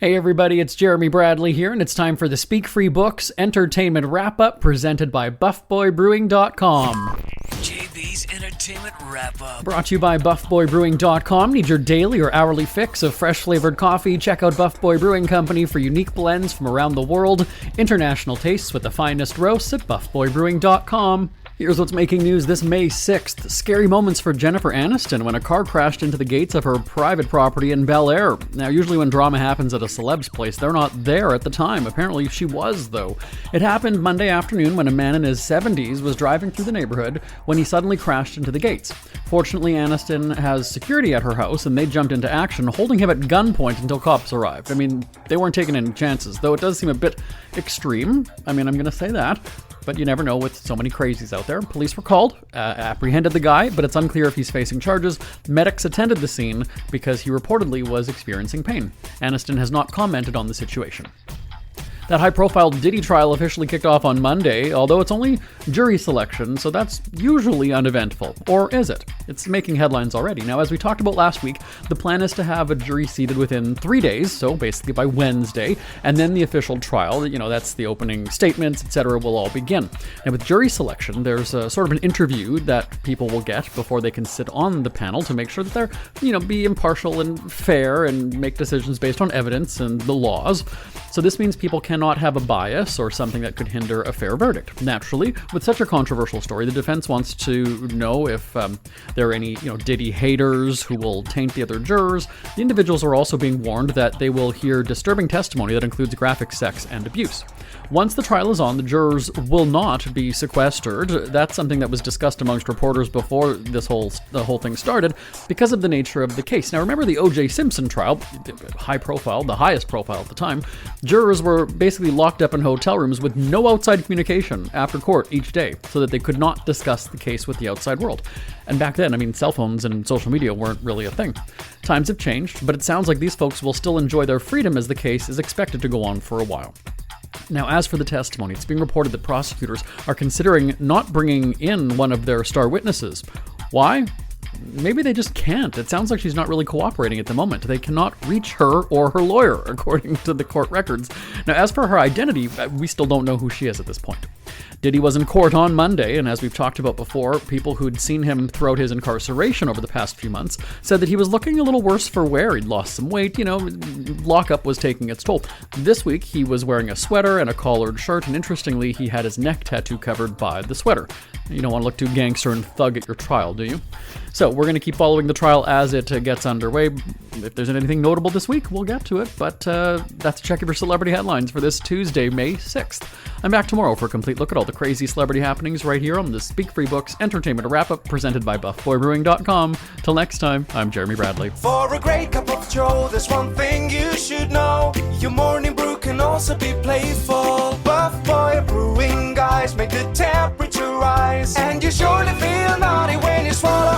Hey everybody, it's Jeremy Bradley here, and it's time for the Speak Free Books Entertainment Wrap-Up presented by BuffBoyBrewing.com. JB's Entertainment Wrap-Up. Brought to you by BuffBoyBrewing.com. Need your daily or hourly fix of fresh-flavored coffee? Check out Buff Boy Brewing Company for unique blends from around the world. International tastes with the finest roasts at BuffBoyBrewing.com. Here's what's making news this May 6th. Scary moments for Jennifer Aniston when a car crashed into the gates of her private property in Bel Air. Now, usually when drama happens at a celeb's place, they're not there at the time. Apparently, she was, though. It happened Monday afternoon when a man in his 70s was driving through the neighborhood when he suddenly crashed into the gates. Fortunately, Aniston has security at her house, and they jumped into action, holding him at gunpoint until cops arrived. I mean, they weren't taking any chances, though it does seem a bit extreme. I'm going to say that. But you never know with so many crazies out there. Police were called, apprehended the guy, but it's unclear if he's facing charges. Medics attended the scene because he reportedly was experiencing pain. Aniston has not commented on the situation. That high-profile Diddy trial officially kicked off on Monday, although it's only jury selection, so that's usually uneventful. Or is it? It's making headlines already. Now, as we talked about last week, the plan is to have a jury seated within 3 days, so basically by Wednesday, and then the official trial, that's the opening statements, etc., will all begin. Now, with jury selection, there's a sort of an interview that people will get before they can sit on the panel to make sure that they're, be impartial and fair and make decisions based on evidence and the laws. So this means people cannot have a bias or something that could hinder a fair verdict. Naturally, with such a controversial story, the defense wants to know if there are any, Diddy haters who will taint the other jurors. The individuals are also being warned that they will hear disturbing testimony that includes graphic sex and abuse. Once the trial is on, the jurors will not be sequestered. That's something that was discussed amongst reporters before the whole thing started because of the nature of the case. Now, remember the O.J. Simpson trial, high profile, the highest profile at the time. Jurors were basically locked up in hotel rooms with no outside communication after court each day so that they could not discuss the case with the outside world. And back then, cell phones and social media weren't really a thing. Times have changed, but it sounds like these folks will still enjoy their freedom as the case is expected to go on for a while. Now, as for the testimony, it's being reported that prosecutors are considering not bringing in one of their star witnesses. Why? Maybe they just can't. It sounds like she's not really cooperating at the moment. They cannot reach her or her lawyer, according to the court records. Now, as for her identity, we still don't know who she is at this point. Diddy was in court on Monday, and as we've talked about before, people who'd seen him throughout his incarceration over the past few months said that he was looking a little worse for wear. He'd lost some weight, lockup was taking its toll. This week, he was wearing a sweater and a collared shirt, and interestingly, he had his neck tattoo covered by the sweater. You don't want to look too gangster and thug at your trial, do you? So we're going to keep following the trial as it gets underway. If there's anything notable this week, we'll get to it, but that's a check of your celebrity headlines for this Tuesday, May 6th. I'm back tomorrow for a complete look at all the crazy celebrity happenings right here on the Speak Free Books Entertainment Wrap-Up presented by BuffBoyBrewing.com. Till next time, I'm Jeremy Bradley. For a great cup of joe, there's one thing you should know. Your morning brew can also be playful. Buff Boy Brewing guys make the temperature rise, and you surely feel naughty when you swallow